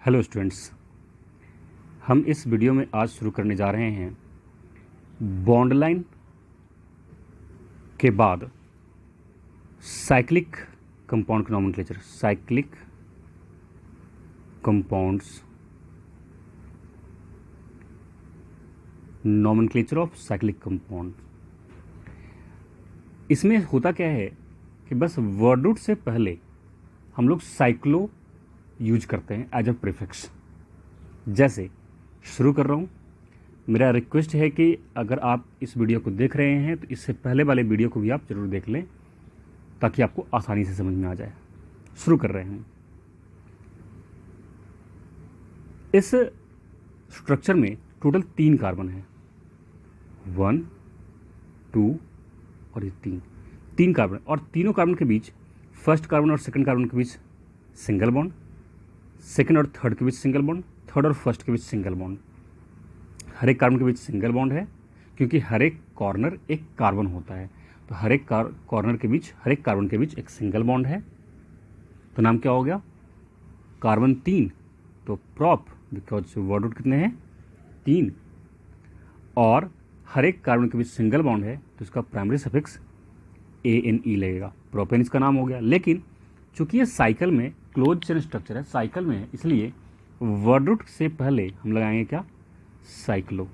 Hello students, हम इस video में आज शुरू करने जा रहे हैं बॉन्ड लाइन के बाद साइक्लिक कंपाउंड का nomenclature. Cyclic compounds, nomenclature of cyclic compound. इसमें होता क्या है कि बस वर्ड रूट से पहले हम लोग साइक्लो यूज करते हैं एज अ प्रीफिक्स। जैसे शुरू कर रहा हूँ, मेरा रिक्वेस्ट है कि अगर आप इस वीडियो को देख रहे हैं तो इससे पहले वाले वीडियो को भी आप ज़रूर देख लें ताकि आपको आसानी से समझ में आ जाए। शुरू कर रहे हैं। इस स्ट्रक्चर में टोटल 3 कार्बन है, 1, 2 और ये 3 कार्बन। और तीनों कार्बन के बीच, फर्स्ट कार्बन और सेकंड कार्बन के बीच सिंगल बॉन्ड, सेकंड और थर्ड के बीच सिंगल बॉन्ड, थर्ड और फर्स्ट के बीच सिंगल बॉन्ड। हर एक कार्बन के बीच सिंगल बॉन्ड है क्योंकि हर एक कॉर्नर एक कार्बन होता है, तो हर एक कॉर्नर के बीच, हर एक कार्बन के बीच एक सिंगल बॉन्ड है। तो नाम क्या हो गया? कार्बन 3, तो प्रॉप, बिकॉज वर्ड रूट कितने हैं? 3। और हर एक कार्बन के बीच सिंगल बॉन्ड है तो इसका प्राइमरी सफिक्स ANE लगेगा, प्रोपेन इसका नाम हो गया। लेकिन चूंकि ये साइकिल में क्लोज चेन स्ट्रक्चर है, साइकिल में है, इसलिए वर्ड रूट से पहले हम लगाएंगे क्या? साइक्लो।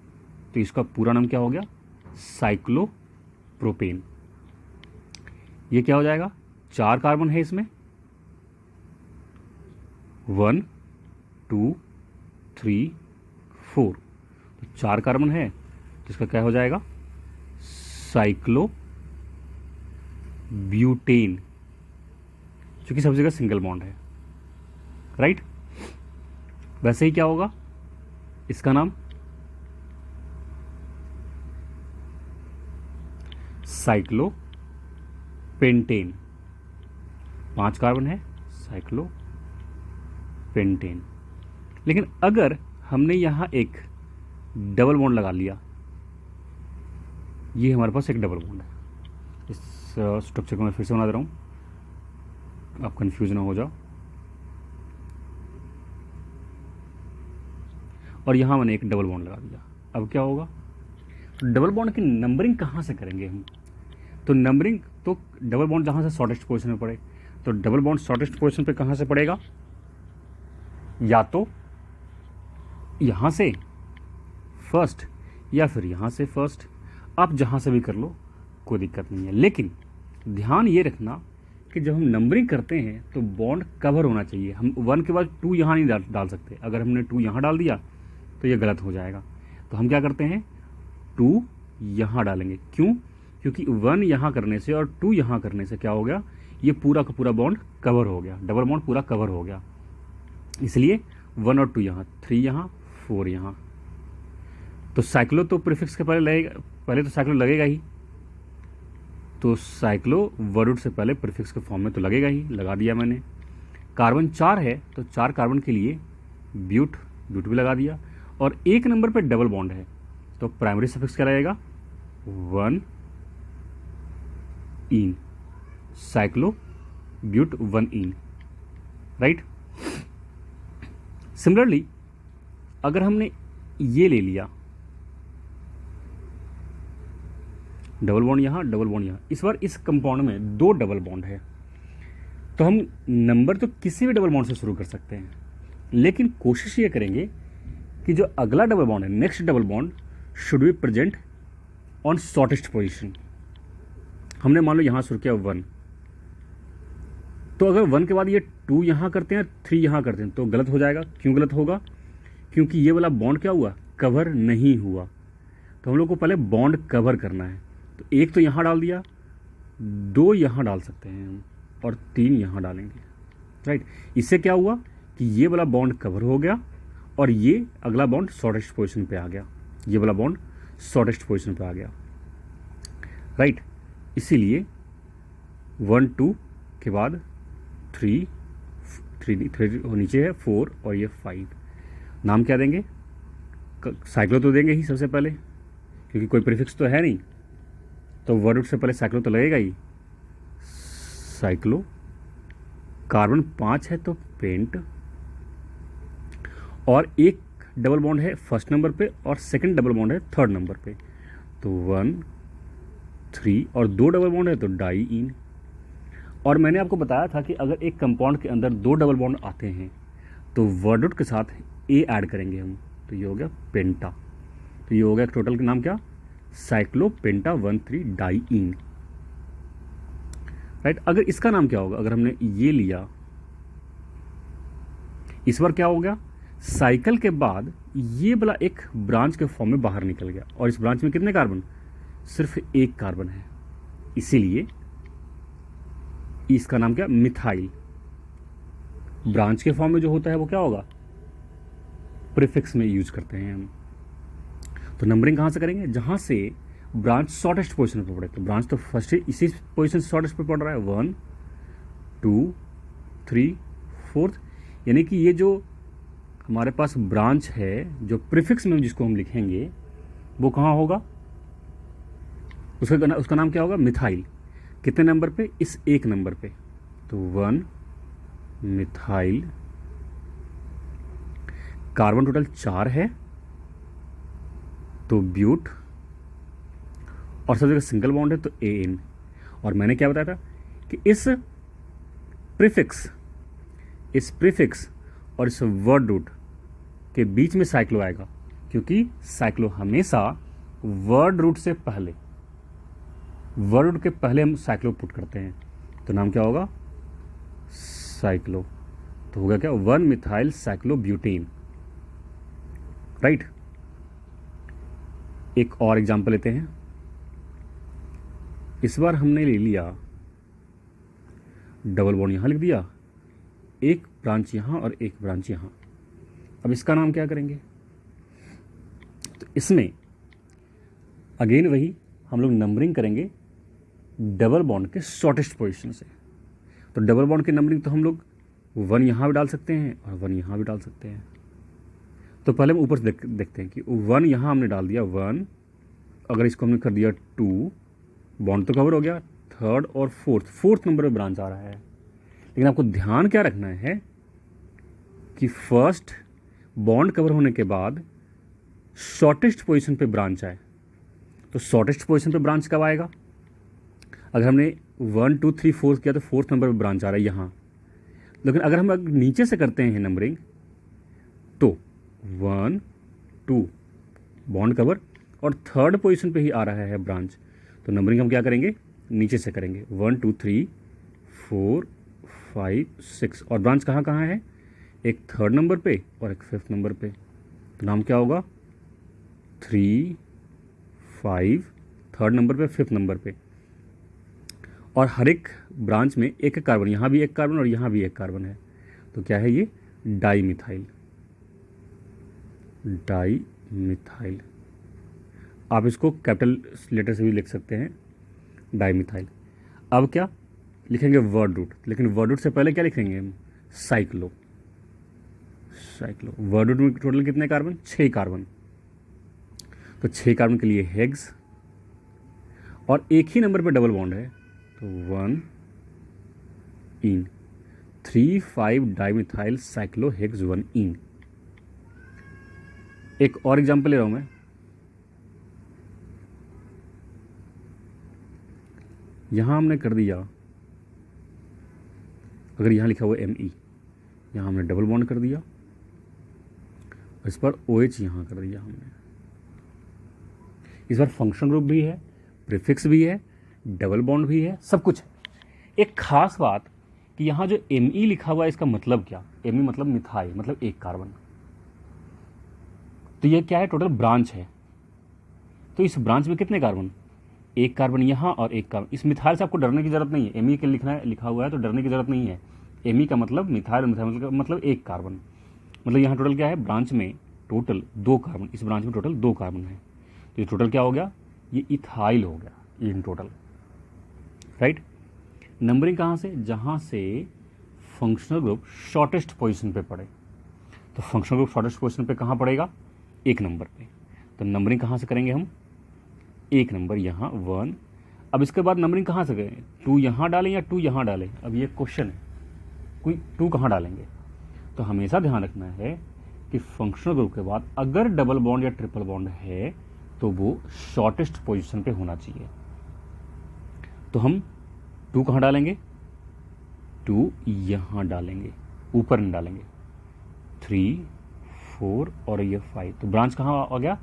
तो इसका पूरा नाम क्या हो गया? साइक्लोप्रोपेन। ये क्या हो जाएगा? 4 कार्बन है इसमें, 1, 2, 3, 4। तो 4 कार्बन है तो इसका क्या हो जाएगा? साइक्लो ब्यूटेन, क्योंकि सब जगह सिंगल बॉन्ड है, राइट। वैसे ही क्या होगा? इसका नाम साइक्लो पेंटेन। 5 कार्बन है, साइक्लो पेंटेन। लेकिन अगर हमने यहां एक डबल बॉन्ड लगा लिया, ये हमारे पास एक डबल बॉन्ड है। इस स्ट्रक्चर को मैं फिर से बना दे रहा हूं, आप कंफ्यूज ना हो जाओ। और यहां मैंने एक डबल बॉन्ड लगा दिया। अब क्या होगा? डबल बॉन्ड की नंबरिंग कहां से करेंगे हम? तो नंबरिंग तो डबल बॉन्ड जहां से शॉर्टेस्ट पोजीशन में पड़े, तो डबल बॉन्ड शॉर्टेस्ट पोजीशन पे कहां से पड़ेगा? या तो यहां से फर्स्ट या फिर यहां से फर्स्ट, आप जहां से भी कर लो, कोई दिक्कत नहीं है। लेकिन ध्यान ये रखना कि जब हम नंबरिंग करते हैं तो बॉन्ड कवर होना चाहिए। हम 1 के बाद 2 यहाँ नहीं डाल सकते। अगर हमने 2 यहाँ डाल दिया तो ये गलत हो जाएगा। तो हम क्या करते हैं? 2 यहाँ डालेंगे। क्यों? क्योंकि 1 यहाँ करने से और 2 यहाँ करने से क्या हो गया? ये पूरा का पूरा बॉन्ड कवर हो गया, डबल बॉन्ड पूरा कवर हो गया। इसलिए 1 और 2 यहाँ, 3 यहाँ, 4 यहाँ। तो साइक्लो तो प्रीफिक्स के पहले लगेगा, पहले तो साइक्लो लगेगा ही। तो साइक्लो वर्ड रूट से पहले प्रीफिक्स के फॉर्म में तो लगेगा ही, लगा दिया मैंने। कार्बन 4 है तो 4 कार्बन के लिए ब्यूट भी लगा दिया। और 1 नंबर पे डबल बॉन्ड है तो प्राइमरी सफिक्स क्या रहेगा? 1 ene, cyclobut 1 ene, right. Similarly अगर हमने ये ले लिया, डबल बॉन्ड यहाँ, डबल बॉन्ड यहाँ, इस बार इस कंपाउंड में 2 डबल बॉन्ड है, तो हम नंबर तो किसी भी डबल बॉन्ड से शुरू कर सकते हैं। लेकिन कोशिश ये करेंगे कि जो अगला डबल बॉन्ड है, next double bond, should be present on shortest position. हमने मान लो यहां शुरू किया 1, तो अगर 1 के बाद ये 2 यहां करते हैं, 3 यहां करते हैं तो गलत हो जाएगा। क्यों गलत होगा? क्योंकि ये वाला बॉन्ड क्या हुआ? कवर नहीं हुआ। तो हम लोग को पहले बॉन्ड कवर करना है। तो 1 तो यहां डाल दिया, 2 यहां डाल सकते हैं हम, और 3 यहां डालेंगे, राइट। इससे क्या हुआ कि ये वाला बॉन्ड कवर हो गया और ये अगला बॉन्ड शॉर्टेस्ट पोजीशन पे आ गया। ये वाला बॉन्ड शॉर्टेस्ट पोजीशन पे आ गया, राइट। इसीलिए 1, 2 के बाद 3 नीचे है 4 और ये 5। नाम क्या देंगे? साइक्लो तो देंगे ही सबसे पहले, क्योंकि कोई प्रीफिक्स तो है नहीं, तो वर्ड रूट से पहले साइक्लो तो लगेगा ही। साइक्लो। कार्बन 5 है तो पेंट, और एक डबल बॉन्ड है फर्स्ट नंबर पे और सेकंड डबल बॉन्ड है थर्ड नंबर पे, तो 1 3 और 2 डबल बॉन्ड है तो डाईईन। और मैंने आपको बताया था कि अगर एक कंपाउंड के अंदर 2 डबल बॉन्ड आते हैं तो वर्ड रूट के साथ ए ऐड करेंगे हम, तो ये हो गया पेंटा। तो ये हो गया टोटल का नाम क्या, साइक्लोपेंटा 1,3 डाईईन, राइट। अगर इसका नाम क्या होगा, अगर हमने ये लिया, इस बार क्या हो गया, साइकिल के बाद ये वाला एक ब्रांच के फॉर्म में बाहर निकल गया, और इस ब्रांच में कितने कार्बन, सिर्फ एक कार्बन है, इसीलिए इसका नाम क्या, मिथाइल। ब्रांच के फॉर्म में जो होता है वो क्या होगा, प्रीफिक्स में यूज करते हैं हम। तो नंबरिंग कहां से करेंगे, जहां से ब्रांच शॉर्टेस्ट पोजीशन पे पड़े, तो ब्रांच तो फर्स्ट इसी पोजीशन से शॉर्टेस्ट पे पड़ रहा है, 1 2 3 4, यानी कि ये जो हमारे पास ब्रांच है, जो प्रीफिक्स में जिसको हम लिखेंगे वो कहाँ होगा, उसका नाम क्या होगा, मिथाइल। कितने नंबर पे, इस एक नंबर पे, तो 1 मिथाइल। कार्बन टोटल 4 है, तो ब्यूट, और सब जगह सिंगल बॉन्ड है तो एन। और मैंने क्या बताया था कि इस प्रीफिक्स और इस वर्ड रूट के बीच में साइक्लो आएगा, क्योंकि साइक्लो हमेशा वर्ड रूट से पहले, वर्ड रूट के पहले हम साइक्लो पुट करते हैं, तो नाम क्या होगा, साइक्लो। तो होगा क्या, 1 मिथाइल साइक्लोब्यूटेन, राइट। एक और एग्जांपल लेते हैं। इस बार हमने ले लिया डबल बॉन्ड, यहां लिख दिया, एक ब्रांच यहां और एक ब्रांच यहां। अब इसका नाम क्या करेंगे, तो इसमें अगेन वही हम लोग नंबरिंग करेंगे डबल बॉन्ड के शॉर्टेस्ट पोजीशन से। तो डबल बॉन्ड की नंबरिंग तो हम लोग 1 यहां भी डाल सकते हैं और 1 यहां भी डाल सकते हैं। तो पहले हम ऊपर से देखते हैं कि 1 यहां हमने डाल दिया 1, अगर इसको हमने कर दिया 2, बॉन्ड तो कवर हो गया, थर्ड और फोर्थ नंबर पे ब्रांच आ रहा है। लेकिन आपको ध्यान क्या रखना है कि फर्स्ट बॉन्ड कवर होने के बाद शॉर्टेस्ट पोजीशन पे ब्रांच आए। तो शॉर्टेस्ट पोजीशन पे ब्रांच कब आएगा, अगर हमने 1 2 3 4 किया तो फोर्थ नंबर पे ब्रांच आ रहा है यहाँ। लेकिन अगर हम नीचे से करते हैं नंबरिंग, तो 1 2 बॉन्ड कवर और थर्ड पोजीशन पे ही आ रहा है ब्रांच, तो नंबरिंग हम क्या करेंगे, नीचे से करेंगे, 1 2 3 4 5 6, और ब्रांच कहाँ कहाँ है, एक थर्ड नंबर पे और एक फिफ्थ नंबर पे, तो नाम क्या होगा, 3 5, थर्ड नंबर पे फिफ्थ नंबर पे। और हर एक ब्रांच में एक एक कार्बन, यहाँ भी एक कार्बन और यहाँ भी एक कार्बन है, तो क्या है ये, डाईमिथाइल। आप इसको कैपिटल लेटर से भी लिख सकते हैं, डाईमिथाइल। अब क्या लिखेंगे, वर्ड रूट, लेकिन वर्ड रूट से पहले क्या लिखेंगे हम, साइक्लो। वर्ड रूट में टोटल कितने कार्बन, 6 कार्बन, तो 6 कार्बन के लिए हेक्स, और एक ही नंबर पे डबल बॉन्ड है, तो 1 इन, 3 5 डाईमिथाइल साइक्लोहेक्स 1 इन। एक और एग्जांपल ले रहा हूं मैं, यहां हमने कर दिया, अगर यहां लिखा हुआ Me, यहां हमने डबल बॉन्ड कर दिया, इस पर OH यहां कर दिया हमने। इस बार फंक्शन ग्रुप भी है, प्रीफिक्स भी है, डबल बॉन्ड भी है, सब कुछ है। एक खास बात कि यहाँ जो Me लिखा हुआ है, इसका मतलब क्या, Me मतलब मिथाइल, मतलब एक कार्बन। तो ये क्या है, टोटल ब्रांच है, तो इस ब्रांच में कितने कार्बन, एक कार्बन यहाँ और एक कार्बन। इस मिथाइल से आपको डरने की जरूरत नहीं है, Me के लिखा हुआ है तो डरने की जरूरत नहीं है। Me का मतलब मिथाइल, मतलब एक कार्बन, मतलब यहाँ टोटल क्या है, ब्रांच में टोटल 2 कार्बन, इस ब्रांच में टोटल 2 कार्बन है, तो ये टोटल क्या हो गया, ये इथाइल हो गया इन टोटल, राइट। नंबरिंग कहाँ से, जहाँ से फंक्शनल ग्रुप शॉर्टेस्ट पोजीशन पे पड़े, तो फंक्शनल ग्रुप शॉर्टेस्ट पोजीशन पे कहाँ पड़ेगा, 1 नंबर पे, तो नंबरिंग कहाँ से करेंगे हम, 1 नंबर यहाँ 1। अब इसके बाद नंबरिंग कहाँ से करें, 2 यहाँ डालें या 2 यहाँ डालें, अब ये क्वेश्चन है, कोई 2 कहाँ डालेंगे। तो हमेशा ध्यान रखना है कि फंक्शनल ग्रुप के बाद अगर डबल बॉन्ड या ट्रिपल बॉन्ड है तो वो शॉर्टेस्ट पोजीशन पे होना चाहिए। तो हम 2 कहाँ डालेंगे, 2 यहाँ डालेंगे, ऊपर नहीं डालेंगे। 3, 4 और ये 5, तो ब्रांच कहाँ आ गया,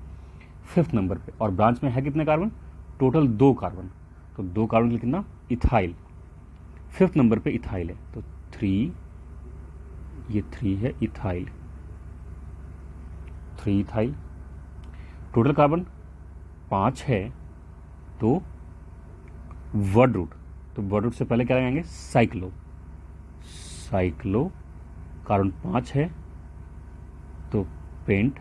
5th नंबर पे। और ब्रांच में है कितने कार्बन, टोटल 2 कार्बन, तो 2 कार्बन के लिए कितना, इथाइल। 5th नंबर पे इथाइल है, तो 3, ये 3 है इथाइल, 3 इथाइल। टोटल कार्बन 5 है, तो वर्ड रूट, तो वर्ड रूट से पहले क्या लगाएंगे, साइक्लो। साइक्लो, कार्बन 5 है तो पेंट।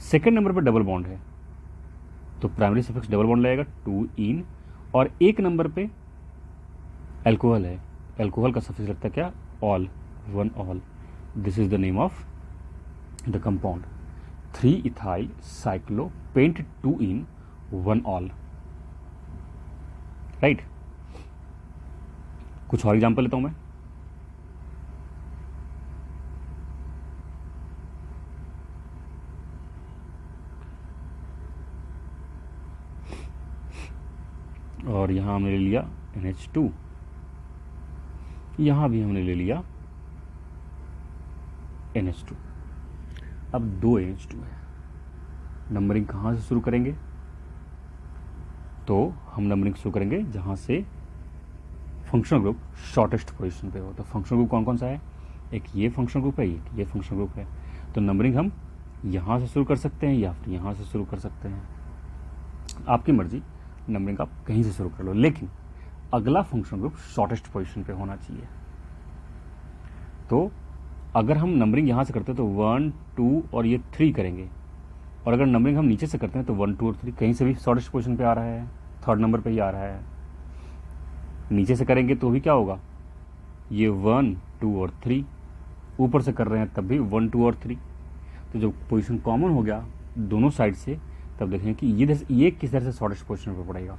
सेकेंड नंबर पर डबल बॉन्ड है तो प्राइमरी सफिक्स डबल बॉन्ड लगेगा 2 इन, और एक नंबर पे अल्कोहल है, अल्कोहल का सफिक्स लगता है क्या, ol, 1 ol. This is the name of the compound, 3 ethyl cyclopent 2 en 1 ol. Right. कुछ और एग्जांपल लेता हूं मैं। और यहां हमने ले लिया NH2, यहां भी हमने ले लिया NH2। अब 2 NH2 है। नंबरिंग कहां से शुरू करेंगे, तो हम नंबरिंग शुरू करेंगे जहां से फंक्शनल ग्रुप शॉर्टेस्ट पोजीशन पे हो। तो फंक्शनल ग्रुप कौन कौन सा है, एक ये फंक्शनल ग्रुप है, एक ये फंक्शनल ग्रुप है। तो नंबरिंग हम यहाँ से शुरू कर सकते हैं या फिर यहाँ से शुरू कर सकते हैं, आपकी मर्जी। नंबरिंग आप कहीं से शुरू कर लो, लेकिन अगला फंक्शनल ग्रुप शॉर्टेस्ट पोजीशन पे होना चाहिए। तो अगर हम नंबरिंग यहाँ से करते हैं तो 1, 2 और ये 3 करेंगे, और अगर नंबरिंग हम नीचे से करते हैं तो 1, 2 और 3 कहीं से भी शॉर्टेस्ट पोजीशन पे आ रहा है, 3rd नंबर पे ही आ रहा है। नीचे से करेंगे तो भी क्या होगा, ये 1, 2 और 3, ऊपर से कर रहे हैं तब भी 1, 2 और 3। तो जब पोजीशन कॉमन हो गया दोनों साइड से, तब देखेंगे कि ये किस तरह से शॉर्टेस्ट पोजीशन पे पड़ेगा।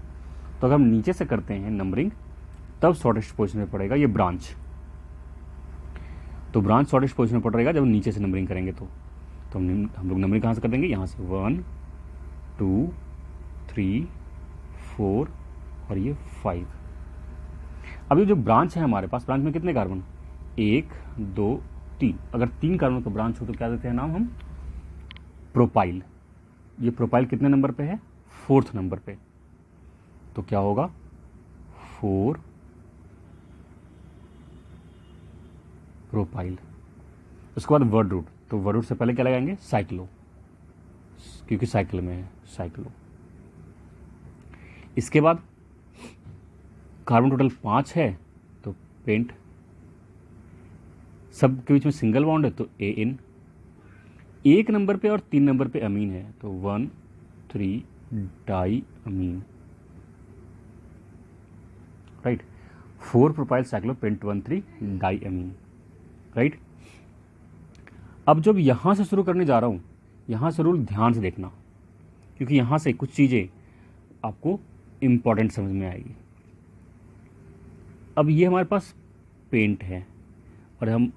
तो अगर हम नीचे से करते हैं नंबरिंग तब शॉर्टेस्ट पोजीशन पे पड़ेगा ये ब्रांच। तो ब्रांच शॉर्टेस्ट पोजीशन पे पड़ेगा जब नीचे से नंबरिंग करेंगे। तो हम लोग नंबरिंग कहाँ से कर देंगे, यहाँ से 1, 2, 3, 4 और ये 5। अभी जो ब्रांच है हमारे पास, ब्रांच में कितने कार्बन, 1, 2, 3। अगर 3 कार्बन का ब्रांच हो तो क्या देते हैं नाम हम, प्रोपाइल। ये प्रोपाइल कितने नंबर पे है, 4th नंबर पे। तो क्या होगा, 4 प्रोपाइल। उसके बाद वर्ड रूट, तो वर्ड रूट से पहले क्या लगाएंगे, साइक्लो, क्योंकि साइकिल में है, साइक्लो। इसके बाद कार्बन टोटल 5 है तो पेंट, सब के बीच में सिंगल बॉन्ड है तो AN। 1 नंबर पे और 3 नंबर पे अमीन है तो 1, 3 diamine. Right. 4 propyl cyclopent 1, 3 diamine. Right. अब जब यहां से शुरू करने जा रहा हूं, यहां से रूल ध्यान से देखना, क्योंकि यहां से कुछ चीजें आपको इंपॉर्टेंट समझ में आएगी। अब ये हमारे पास पेंट है और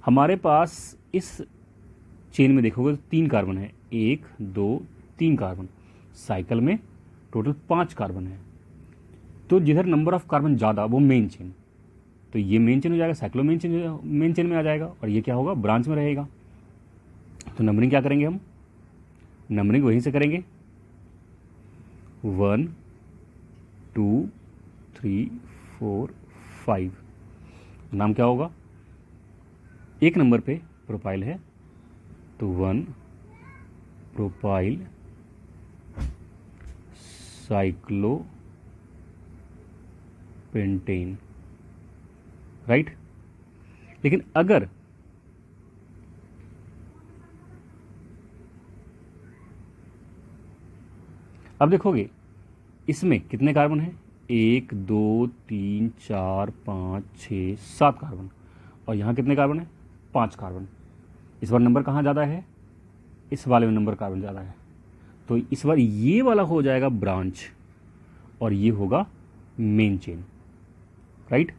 हमारे पास इस चेन में देखोगे तो 3 कार्बन है, 1, 2, 3 कार्बन। साइकिल में टोटल 5 कार्बन है, तो जिधर नंबर ऑफ कार्बन ज़्यादा वो मेन चेन, तो ये मेन चेन हो जाएगा, साइक्लो मेन चेन में आ जाएगा, और ये क्या होगा, ब्रांच में रहेगा। तो नंबरिंग क्या करेंगे हम, नंबरिंग वहीं से करेंगे, 1, 2, 3, 4, 5। नाम क्या होगा, 1 नंबर पे प्रोपाइल है तो 1 प्रोपाइल साइक्लो पेंटेन। राइट। लेकिन अगर अब देखोगे इसमें कितने कार्बन हैं, 1, 2, 3, 4, 5, 6, 7 कार्बन, और यहाँ कितने कार्बन है, 5 कार्बन। इस बार नंबर कहाँ ज़्यादा है, इस वाले में नंबर कार्बन ज़्यादा है, तो इस बार ये वाला हो जाएगा ब्रांच और ये होगा मेन चेन। राइट।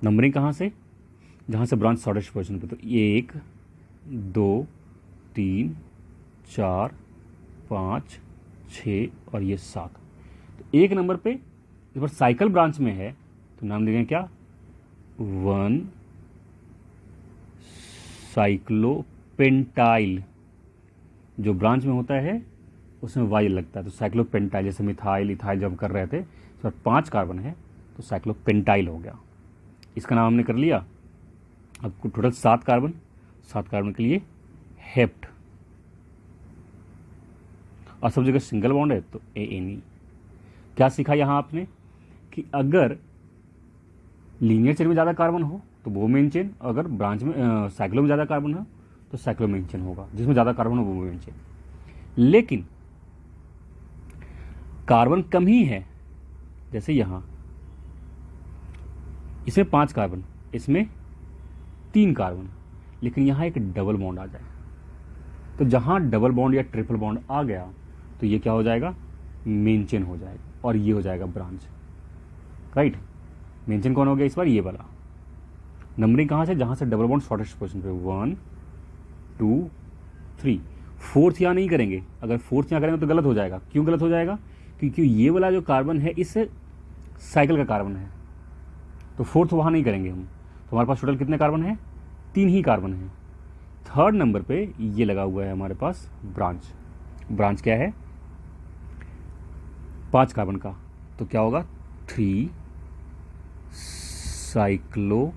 नंबरिंग कहाँ से, जहाँ से ब्रांच शॉर्टेस्ट पोजीशन पे, तो 1 2 3 4 5 6 और ये 7। तो एक नंबर पे इस बार साइकिल ब्रांच में है तो नाम देंगे क्या, 1 साइक्लोपेंटाइल। जो ब्रांच में होता है उसमें वाई लगता है, तो साइक्लोपेंटाइल। जैसे मिथाइल इथाइल जब कर रहे थे, इस पर 5 कार्बन है तो साइक्लोपेंटाइल हो गया। इसका नाम हमने कर लिया। अब टोटल 7 कार्बन, 7 कार्बन के लिए हेप्ट, और सब जगह सिंगल बॉन्ड है तो ANE। क्या सीखा यहाँ आपने कि अगर लीनियर चेन में ज़्यादा कार्बन हो तो वो मेन चेन, अगर ब्रांच में साइक्लो में ज़्यादा कार्बन हो तो साइक्लो मेन चेन होगा, जिसमें ज़्यादा कार्बन हो वो मेन चेन। लेकिन कार्बन कम ही है, जैसे यहाँ इसमें 5 कार्बन, इसमें 3 कार्बन, लेकिन यहाँ एक डबल बॉन्ड आ जाए, तो जहाँ डबल बॉन्ड या ट्रिपल बॉन्ड आ गया तो ये क्या हो जाएगा, मेन चेन हो जाएगा, और ये हो जाएगा ब्रांच। राइट, मेन चेन कौन हो गया इस बार, ये वाला। नंबरिंग कहाँ से, जहाँ से डबल बॉन्ड शॉर्टेस्ट पोजीशन पे, 1 2 3। फोर्थ यहाँ नहीं करेंगे, अगर फोर्थ यहाँ करेंगे तो गलत हो जाएगा। क्यों गलत हो जाएगा, क्योंकि ये वाला जो कार्बन है इस साइकिल का कार्बन है, तो फोर्थ वहाँ नहीं करेंगे हम। तो हमारे पास टोटल कितने कार्बन है, 3 ही कार्बन है। थर्ड नंबर पे ये लगा हुआ है हमारे पास ब्रांच। ब्रांच क्या है, 5 कार्बन का, तो क्या होगा, 3 साइक्लो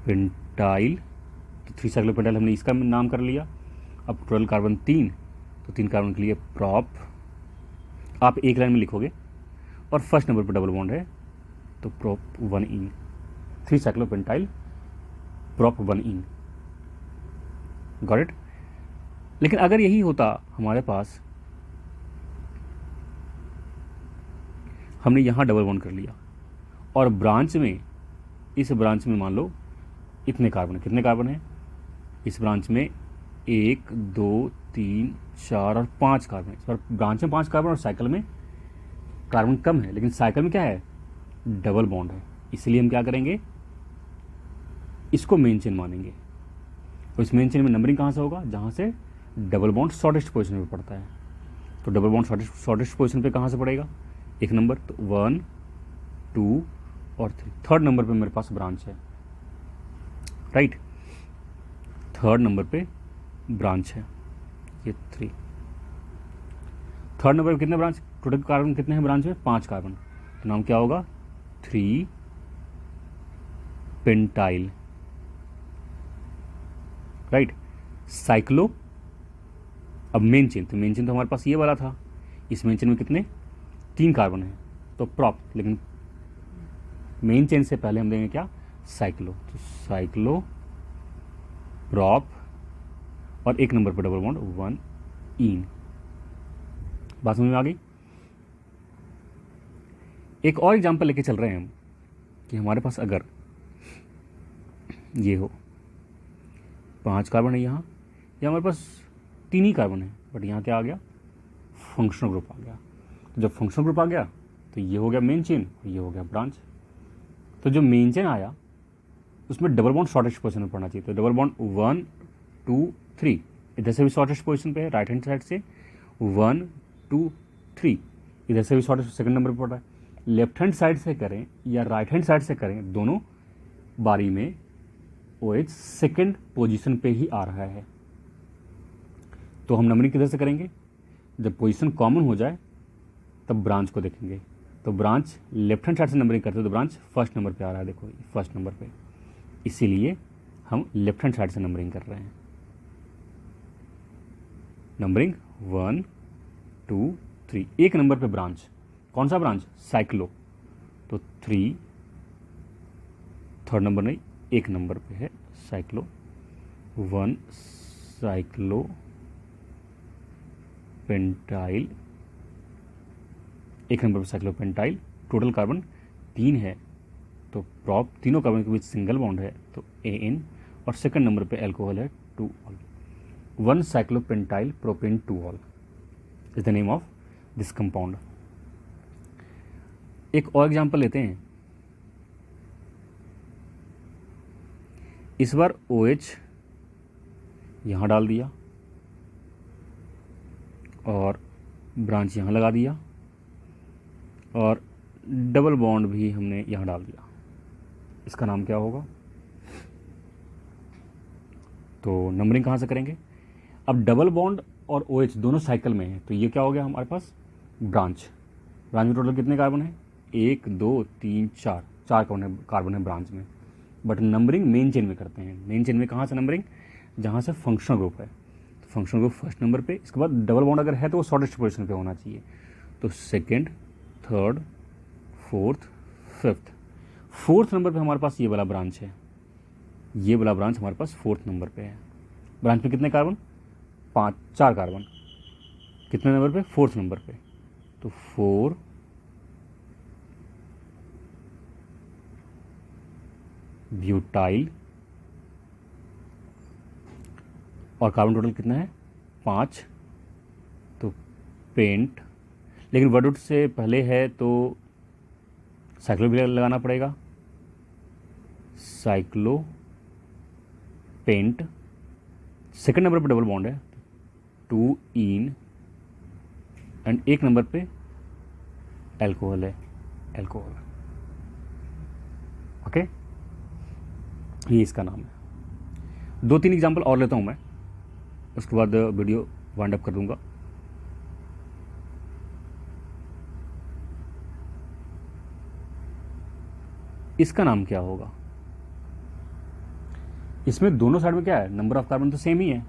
पेंटाइल। तो 3 साइक्लो पेंटाइल हमने इसका नाम कर लिया। अब टोटल कार्बन 3, तो 3 कार्बन के लिए प्रॉप, आप एक लाइन में लिखोगे, और फर्स्ट नंबर पर डबल बॉन्ड है तो prop 1 3 cyclo pentyl prop 1 got it. लेकिन अगर यही होता हमारे पास, हमने यहाँ डबल बॉन्ड कर लिया और ब्रांच में, इस ब्रांच में मान लो इतने कार्बन है, कितने कार्बन है इस ब्रांच में, 1 2 3 4 और 5 कार्बन है। इस बार ब्रांच में 5 कार्बन और साइकिल में कार्बन कम है, लेकिन साइकिल में क्या है, डबल बॉन्ड है, इसलिए हम क्या करेंगे, इसको मेन चेन मानेंगे। और इस मेन चेन में नंबरिंग कहाँ से होगा, जहाँ से डबल बॉन्ड शॉर्टेस्ट पोजीशन पे पड़ता है। तो डबल बॉन्ड शॉर्टेस्ट पोजीशन पे कहाँ से पड़ेगा, एक नंबर, तो 1 2 और 3। थर्ड नंबर पे मेरे पास ब्रांच है। राइट, थर्ड नंबर पे ब्रांच है, ये 3। थर्ड नंबर पे कितने ब्रांच, टोटल कार्बन कितने हैं ब्रांच में, 5 कार्बन, तो नाम क्या होगा, 3 पेंटाइल। Right, cyclo. अब मेन चेन, तो मेन चेन तो हमारे पास ये वाला था, इस मेन चेन में कितने, 3 कार्बन है तो प्रॉप, लेकिन मेन चेन से पहले हम देंगे क्या, साइक्लो, तो साइक्लो प्रॉप, और एक नंबर पर डबल बॉन्ड 1 बात समझ में आ गई। एक और एग्जांपल लेके चल रहे हैं हम कि हमारे पास अगर ये हो 5 कार्बन है यहाँ, या हमारे पास 3 ही कार्बन है, बट यहाँ क्या आ गया, फंक्शनल ग्रुप आ गया। तो जब फंक्शनल ग्रुप आ गया तो ये हो गया मेन चेन और ये हो गया ब्रांच। तो जो मेन चेन आया उसमें डबल बॉन्ड शॉर्टेस्ट पोजीशन में पड़ना चाहिए, तो डबल बॉन्ड 1 2 3, इधर से भी शॉर्टेस्ट पोजीशन पे है, राइट हैंड साइड से 1 2 3, इधर से भी शॉर्टेस्ट सेकंड नंबर पर पड़ रहा है। लेफ्ट हैंड साइड से करें या राइट हैंड साइड से करें, दोनों बारी में OH सेकंड पोजीशन पे ही आ रहा है। तो हम नंबरिंग किधर से करेंगे, जब पोजीशन कॉमन हो जाए तब ब्रांच को देखेंगे। तो ब्रांच लेफ्ट हैंड साइड से नंबरिंग करते हैं तो ब्रांच फर्स्ट नंबर पे आ रहा है, देखो फर्स्ट नंबर पे, इसीलिए हम लेफ्ट हैंड साइड से नंबरिंग कर रहे हैं। नंबरिंग 1 2 3, एक नंबर पे ब्रांच, कौन सा ब्रांच, साइक्लो, तो 3, थर्ड नंबर नहीं, एक नंबर पे है साइक्लो, 1 साइक्लो पेंटाइल, एक नंबर पे साइक्लो पेंटाइल। टोटल कार्बन 3 है तो प्रॉप, तीनों कार्बन के बीच सिंगल बॉन्ड है तो AN, और सेकंड नंबर पे अल्कोहल है 2 all. 1 cyclo pentyl propane 2 all is the name of this compound. एक और एग्जांपल लेते हैं। इस बार OH यहाँ डाल दिया और ब्रांच यहाँ लगा दिया और डबल बॉन्ड भी हमने यहाँ डाल दिया। इसका नाम क्या होगा? तो नंबरिंग कहाँ से करेंगे? अब डबल बॉन्ड और OH दोनों साइकिल में है, तो ये क्या हो गया हमारे पास? ब्रांच। ब्रांच में टोटल कितने कार्बन है? 1 2 3 4 कार्बन है ब्रांच में। बट नंबरिंग मेन चेन में करते हैं। मेन चेन में कहाँ से नंबरिंग? जहाँ से फंक्शनल ग्रुप है। तो फंक्शनल ग्रुप फर्स्ट नंबर पे, इसके बाद डबल बॉन्ड अगर है तो वो शॉर्टेस्ट पोजीशन पे होना चाहिए। तो second, third, fourth, fifth. Fourth number पे हमारे पास ये वाला ब्रांच है। ये वाला ब्रांच हमारे पास फोर्थ नंबर पे है। ब्रांच में कितने कार्बन? 4 कार्बन। कितने नंबर पे? फोर्थ नंबर पे। तो 4 ब्यूटाइल और कार्बन टोटल कितना है? 5। तो पेंट, लेकिन वर्ड से पहले है तो साइक्लो भी लगाना पड़ेगा। Cyclopent. सेकंड नंबर पे डबल बॉन्ड है 2 इन एंड एक नंबर पे एल्कोहल है, एल्कोहल। ओके, ये इसका नाम है। 2-3 एग्जांपल और लेता हूं मैं, उसके बाद वीडियो वाइंड अप कर दूंगा। इसका नाम क्या होगा? इसमें दोनों साइड में क्या है? नंबर ऑफ कार्बन तो सेम ही है।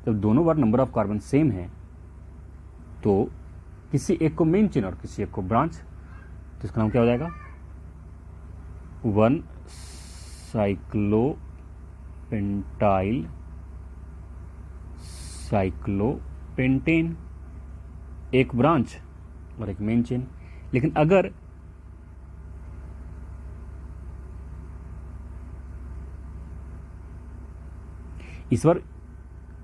जब दोनों बार नंबर ऑफ कार्बन सेम है तो किसी एक को मेन चेन और किसी एक को ब्रांच, तो इसका नाम क्या हो जाएगा? 1 साइक्लोपेंटाइल साइक्लोपेंटेन। एक ब्रांच और एक मेन चेन। लेकिन अगर इस बार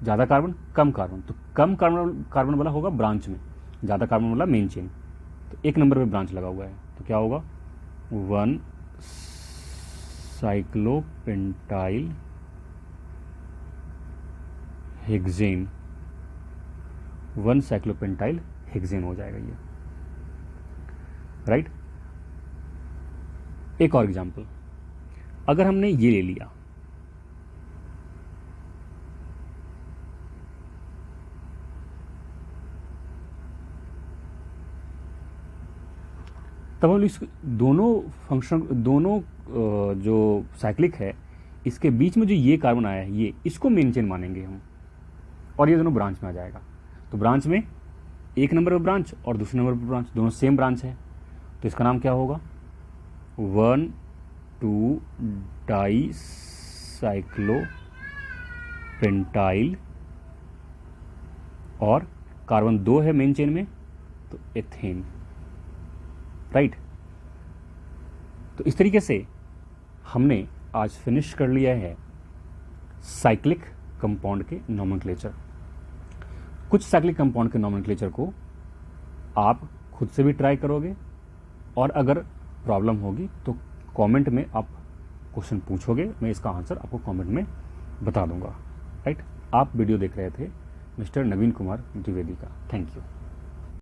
ज़्यादा कार्बन कम कार्बन, तो कम कार्बन वाला होगा ब्रांच में, ज़्यादा कार्बन वाला मेन चेन। तो एक नंबर पे ब्रांच लगा हुआ है, तो क्या होगा? 1 साइक्लोपेंटाइल हेक्सेन। 1 साइक्लोपेंटाइल हेक्सेन हो जाएगा ये, राइट। एक और एग्जांपल, अगर हमने ये ले लिया, तब हम इस दोनों जो साइक्लिक है, इसके बीच में जो ये कार्बन आया है, ये इसको मेन चेन मानेंगे हम, और ये दोनों ब्रांच में आ जाएगा। तो ब्रांच में एक नंबर पर ब्रांच और दूसरे नंबर पर ब्रांच, दोनों सेम ब्रांच है, तो इसका नाम क्या होगा? 1 2 डाई साइक्लोपेंटाइल और कार्बन 2 है मेन चेन में, तो एथेन, राइट। तो इस तरीके से हमने आज फिनिश कर लिया है साइक्लिक कंपाउंड के नोमेनक्लेचर। कुछ साइक्लिक कंपाउंड के नोमेनक्लेचर को आप खुद से भी ट्राई करोगे, और अगर प्रॉब्लम होगी तो कमेंट में आप क्वेश्चन पूछोगे, मैं इसका आंसर आपको कमेंट में बता दूंगा, राइट। आप वीडियो देख रहे थे मिस्टर नवीन कुमार द्विवेदी का। Thank you.